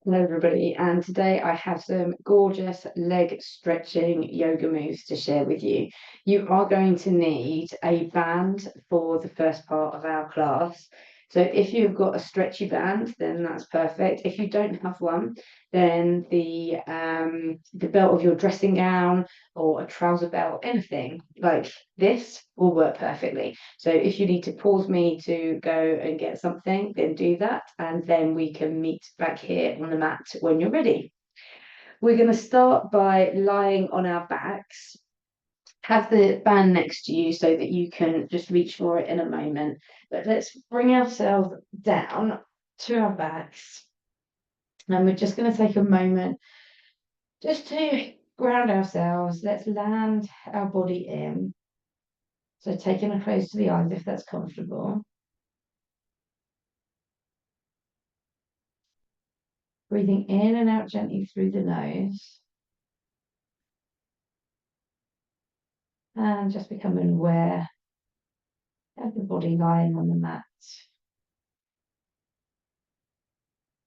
Hello, everybody, and today I have some gorgeous leg stretching yoga moves to share with you. You are going to need a band for the first part of our class. So if you've got a stretchy band, then that's perfect. If you don't have one, then the belt of your dressing gown or a trouser belt, anything like this will work perfectly. So if you need to pause me to go and get something, then do that, and then we can meet back here on the mat when you're ready. We're going to start by lying on our backs. Have the band next to you so that you can just reach for it in a moment. But let's bring ourselves down to our backs. And we're just going to take a moment just to ground ourselves. Let's land our body in. So taking a close to the eyes if that's comfortable. Breathing in and out gently through the nose. And just becoming aware of the body lying on the mat.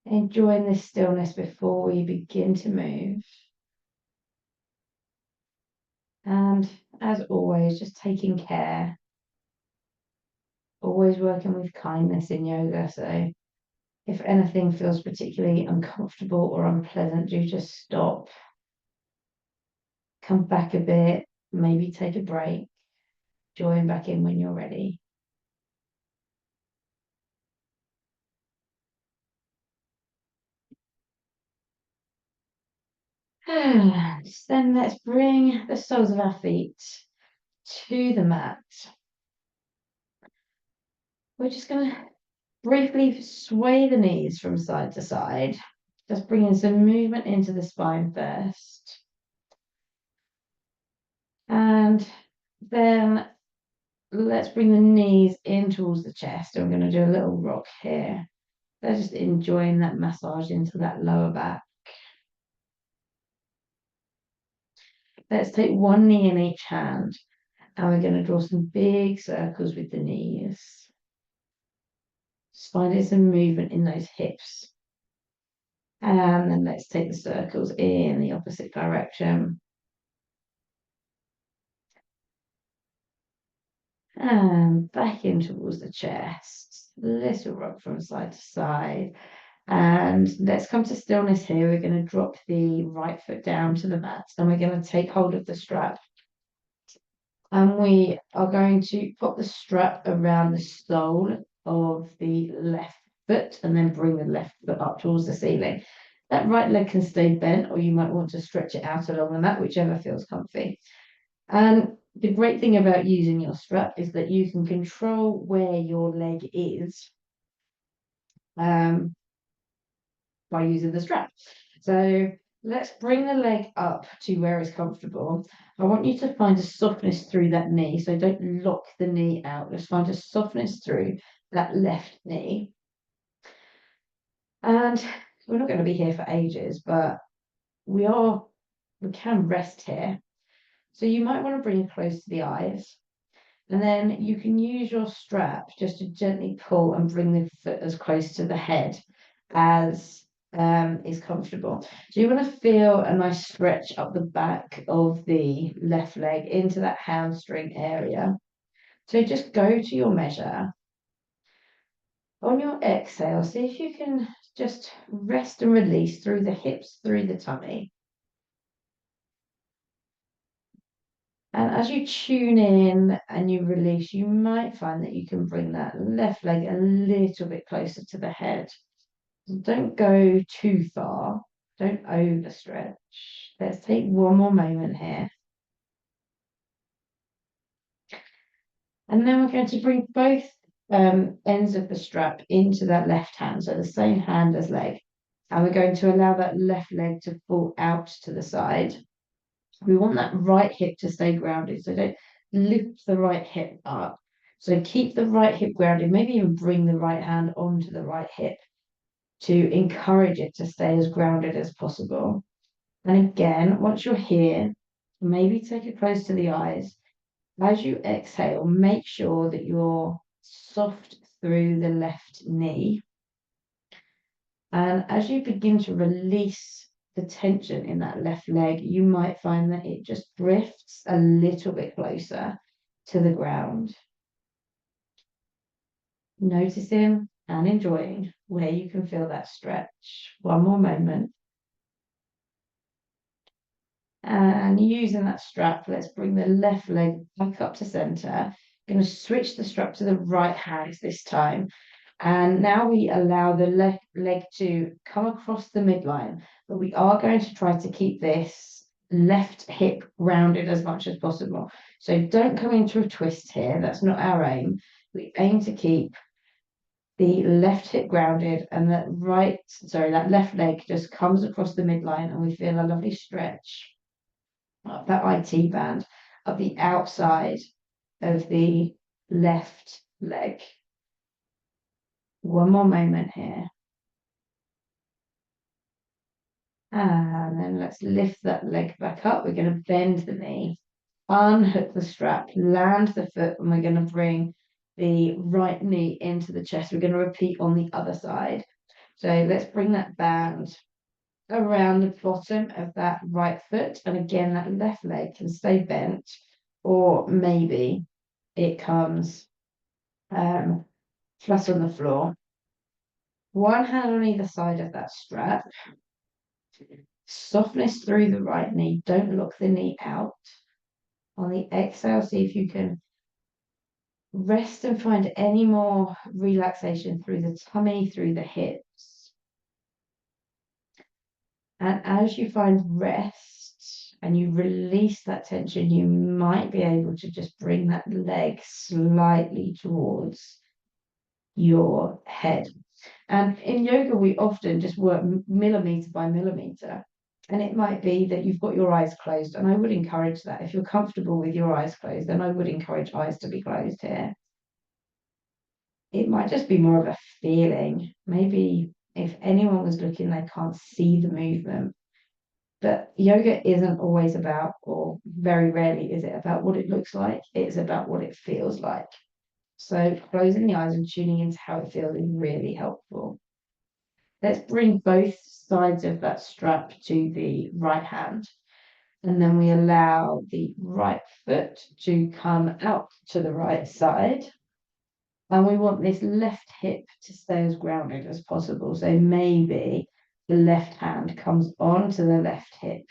Enjoying this stillness before we begin to move. And as always, just taking care. Always working with kindness in yoga. So if anything feels particularly uncomfortable or unpleasant, do just stop. Come back a bit, maybe take a break. Join back in when you're ready. Then let's bring the soles of our feet to the mat. We're just going to briefly sway the knees from side to side, just bringing some movement into the spine first. And then let's bring the knees in towards the chest. And we're going to do a little rock here. So just enjoying that massage into that lower back. Let's take one knee in each hand. And we're going to draw some big circles with the knees. Just finding some movement in those hips. And then let's take the circles in the opposite direction. And back in towards the chest. Little rock from side to side. And let's come to stillness here. We're going to drop the right foot down to the mat. And we're going to take hold of the strap. And we are going to put the strap around the sole of the left foot and then bring the left foot up towards the ceiling. That right leg can stay bent, or you might want to stretch it out along the mat, whichever feels comfy. And the great thing about using your strap is that you can control where your leg is by using the strap. So let's bring the leg up to where it's comfortable. I want you to find a softness through that knee. So don't lock the knee out. Just find a softness through that left knee. And we're not going to be here for ages, but we can rest here. So you might want to bring it close to the eyes. And then you can use your strap just to gently pull and bring the foot as close to the head as is comfortable. So you want to feel a nice stretch up the back of the left leg into that hamstring area. So just go to your measure. On your exhale, see if you can just rest and release through the hips, through the tummy. And as you tune in and you release, you might find that you can bring that left leg a little bit closer to the head. Don't go too far. Don't overstretch. Let's take one more moment here. And then we're going to bring both ends of the strap into that left hand, so the same hand as leg. And we're going to allow that left leg to fall out to the side. We want that right hip to stay grounded, so don't lift the right hip up. So keep the right hip grounded, maybe even bring the right hand onto the right hip to encourage it to stay as grounded as possible. And again, once you're here, maybe take it close to the eyes. As you exhale, make sure that you're soft through the left knee. And as you begin to release the tension in that left leg, you might find that it just drifts a little bit closer to the ground. Noticing and enjoying where you can feel that stretch. One more moment. And using that strap, let's bring the left leg back up to center. Going to switch the strap to the right hand this time. And now we allow the left leg to come across the midline, but we are going to try to keep this left hip rounded as much as possible. So don't come into a twist here. That's not our aim. We aim to keep the left hip grounded and that left leg just comes across the midline and we feel a lovely stretch up that IT band of the outside of the left leg. One more moment here. And then let's lift that leg back up. We're going to bend the knee, unhook the strap, land the foot, and we're going to bring the right knee into the chest. We're going to repeat on the other side. So let's bring that band around the bottom of that right foot. And again, that left leg can stay bent, or maybe it comes flat on the floor. One hand on either side of that strap. Softness through the right knee. Don't lock the knee out. On the exhale, see if you can rest and find any more relaxation through the tummy, through the hips. And as you find rest and you release that tension, you might be able to just bring that leg slightly towards your head. And in yoga, we often just work millimeter by millimeter. And it might be that you've got your eyes closed. And I would encourage that. If you're comfortable with your eyes closed, then I would encourage eyes to be closed here. It might just be more of a feeling. Maybe if anyone was looking, they can't see the movement. But yoga isn't always about, or very rarely is it about what it looks like. It's about what it feels like. So closing the eyes and tuning into how it feels is really helpful. Let's bring both sides of that strap to the right hand. And then we allow the right foot to come out to the right side. And we want this left hip to stay as grounded as possible. So maybe the left hand comes onto the left hip.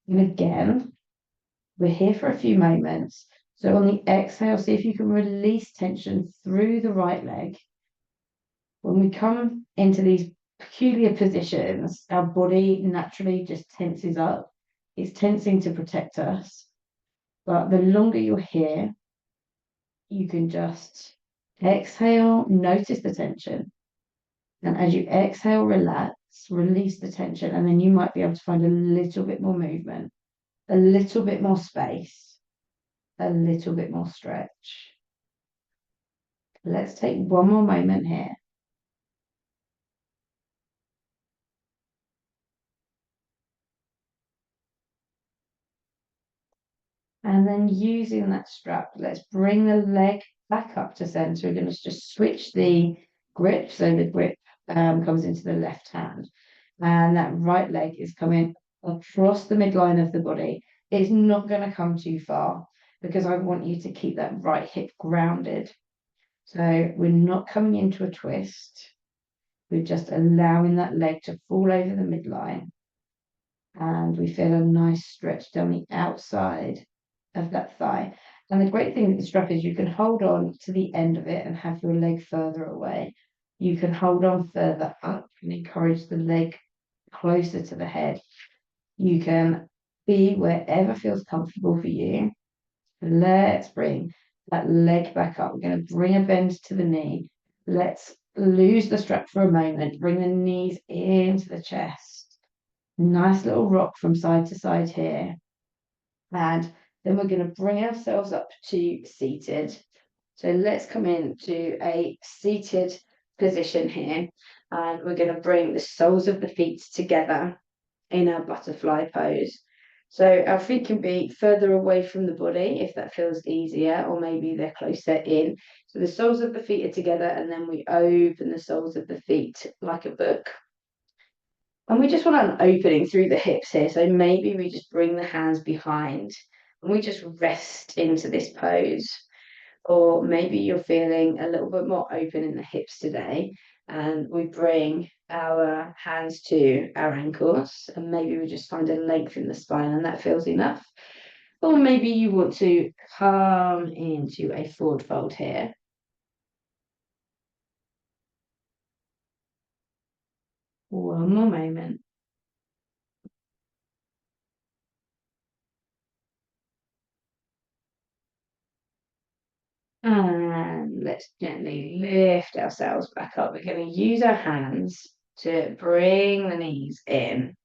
And again, we're here for a few moments. So on the exhale, see if you can release tension through the right leg. When we come into these peculiar positions, our body naturally just tenses up. It's tensing to protect us. But the longer you're here, you can just exhale, notice the tension. And as you exhale, relax, release the tension. And then you might be able to find a little bit more movement, a little bit more space, a little bit more stretch. Let's take one more moment here. And then using that strap, let's bring the leg back up to center. We're going to just switch the grip. So the grip comes into the left hand. And that right leg is coming across the midline of the body. It's not going to come too far because I want you to keep that right hip grounded. So we're not coming into a twist. We're just allowing that leg to fall over the midline. And we feel a nice stretch down the outside of that thigh. And the great thing with the strap is you can hold on to the end of it and have your leg further away. You can hold on further up and encourage the leg closer to the head. You can be wherever feels comfortable for you. Let's bring that leg back up. We're going to bring a bend to the knee. Let's lose the strap for a moment. Bring the knees into the chest. Nice little rock from side to side here. And then we're going to bring ourselves up to seated. So let's come into a seated position here. And we're going to bring the soles of the feet together in our butterfly pose. So our feet can be further away from the body if that feels easier, or maybe they're closer in. So the soles of the feet are together, and then we open the soles of the feet like a book. And we just want an opening through the hips here. So maybe we just bring the hands behind and we just rest into this pose. Or maybe you're feeling a little bit more open in the hips today, and we bring our hands to our ankles, and maybe we just find a length in the spine, and that feels enough. Or maybe you want to come into a forward fold here. One more moment. And let's gently lift ourselves back up. We're going to use our hands to bring the knees in.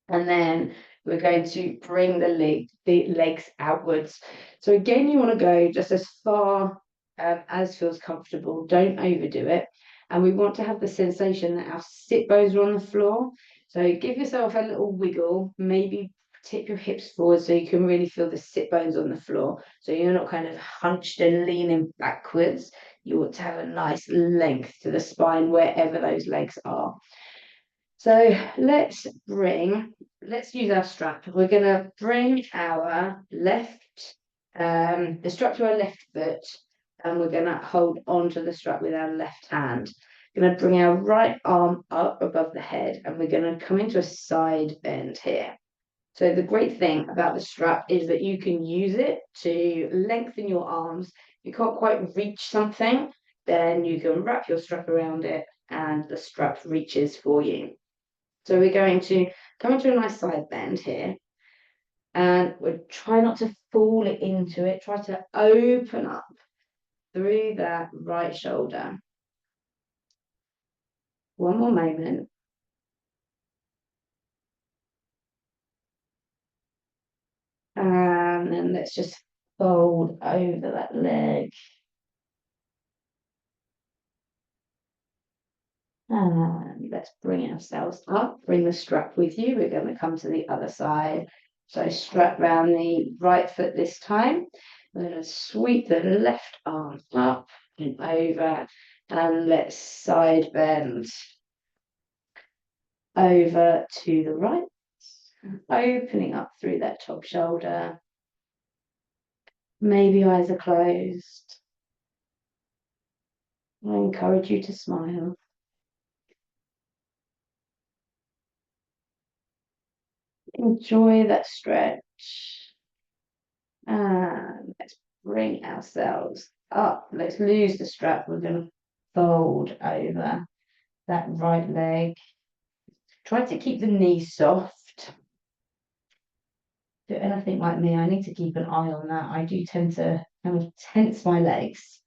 And then we're going to bring the legs outwards. So again, you want to go just as far as feels comfortable. Don't overdo it. And we want to have the sensation that our sit bones are on the floor. So give yourself a little wiggle, maybe tip your hips forward so you can really feel the sit bones on the floor. So you're not kind of hunched and leaning backwards. You want to have a nice length to the spine wherever those legs are. So let's use our strap. We're going to bring our the strap to our left foot, and we're going to hold onto the strap with our left hand. We're going to bring our right arm up above the head, and we're going to come into a side bend here. So the great thing about the strap is that you can use it to lengthen your arms. If you can't quite reach something, then you can wrap your strap around it, and the strap reaches for you. So we're going to come into a nice side bend here, and we'll try not to fall into it. Try to open up through that right shoulder. One more moment. And then let's just fold over that leg. And let's bring ourselves up, bring the strap with you. We're going to come to the other side. So strap round the right foot this time. We're going to sweep the left arm up and over, and let's side bend over to the right, opening up through that top shoulder. Maybe eyes are closed. I encourage you to smile. Enjoy that stretch. And let's bring ourselves up. Let's lose the strap. We're going to fold over that right leg. Try to keep the knees soft. Do anything like me, I need to keep an eye on that. I do tend to kind of tense my legs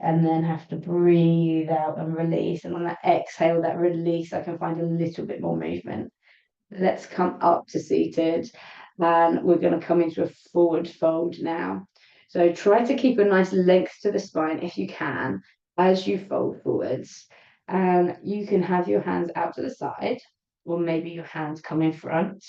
and then have to breathe out and release. And on that exhale, that release, I can find a little bit more movement. Let's come up to seated, and we're going to come into a forward fold now. So try to keep a nice length to the spine if you can as you fold forwards. And you can have your hands out to the side, or maybe your hands come in front.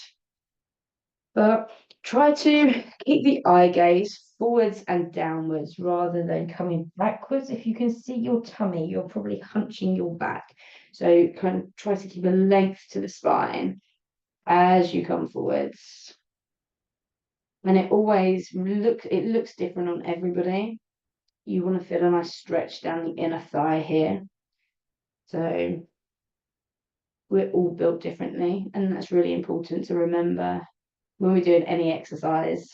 But try to keep the eye gaze forwards and downwards rather than coming backwards. If you can see your tummy, you're probably hunching your back. So kind of try to keep a length to the spine as you come forwards. And it looks different on everybody. You want to feel a nice stretch down the inner thigh here. So we're all built differently, and that's really important to remember when we're doing any exercise.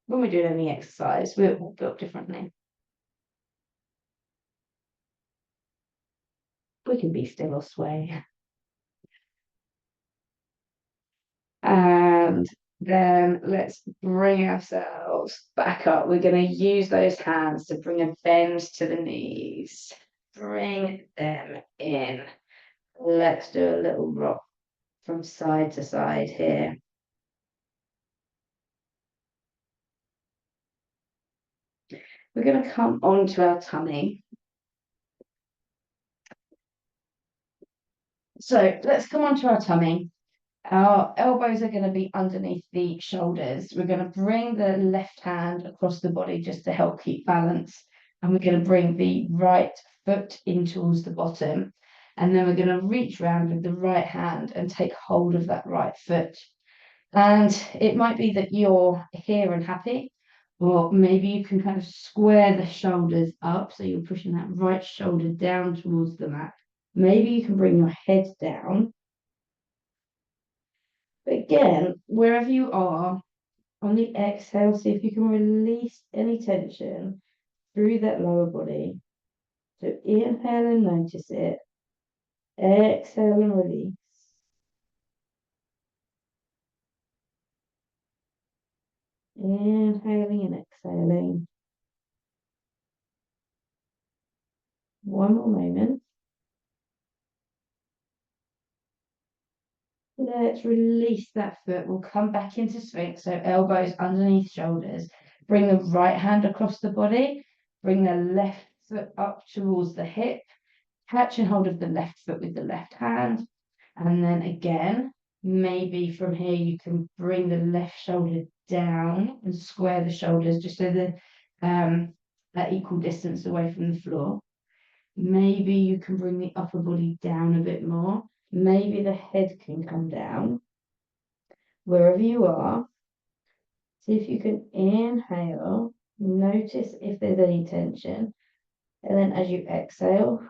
When we're doing any exercise, we're all built differently. We can be still or sway. And then let's bring ourselves back up. We're going to use those hands to bring a bend to the knees. Bring them in. Let's do a little rock from side to side here. We're going to come onto our tummy. So let's come onto our tummy. Our elbows are going to be underneath the shoulders. We're going to bring the left hand across the body just to help keep balance. And we're going to bring the right foot in towards the bottom. And then we're going to reach around with the right hand and take hold of that right foot. And it might be that you're here and happy, or maybe you can kind of square the shoulders up. So you're pushing that right shoulder down towards the mat. Maybe you can bring your head down. But again, wherever you are, on the exhale, see if you can release any tension through that lower body. So inhale and notice it. Exhale and release. Inhaling and exhaling. One more moment. Let's release that foot. We'll come back into Sphinx. So elbows underneath shoulders. Bring the right hand across the body. Bring the left foot up towards the hip. Catching hold of the left foot with the left hand. And then again, maybe from here you can bring the left shoulder down and square the shoulders just so they're at equal distance away from the floor. Maybe you can bring the upper body down a bit more. Maybe the head can come down. Wherever you are, see if you can inhale. Notice if there's any tension. And then as you exhale,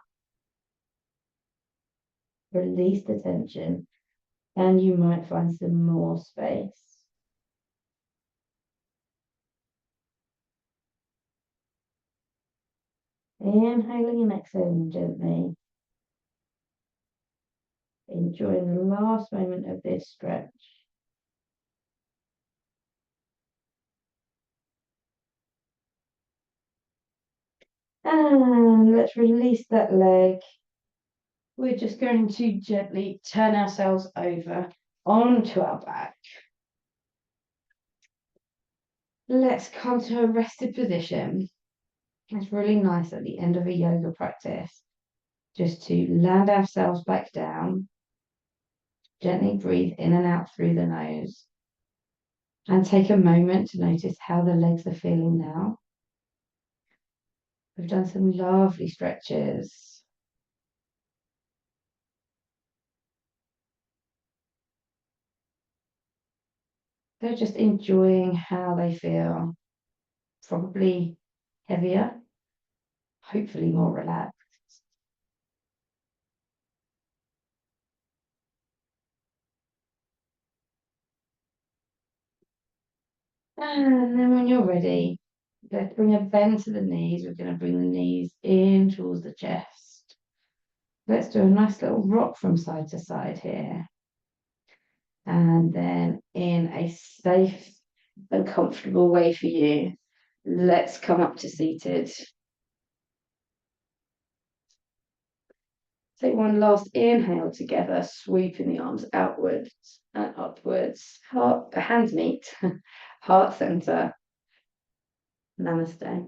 release the tension. And you might find some more space. Inhaling and exhaling gently. Enjoying the last moment of this stretch. And let's release that leg. We're just going to gently turn ourselves over onto our back. Let's come to a rested position. It's really nice at the end of a yoga practice just to land ourselves back down. Gently breathe in and out through the nose. And take a moment to notice how the legs are feeling now. We've done some lovely stretches. So just enjoying how they feel. Probably heavier, hopefully more relaxed. And then when you're ready, let's bring a bend to the knees. We're going to bring the knees in towards the chest. Let's do a nice little rock from side to side here. And then in a safe and comfortable way for you, let's come up to seated. Take one last inhale together, sweeping the arms outwards and upwards. Hands meet, heart center. Namaste.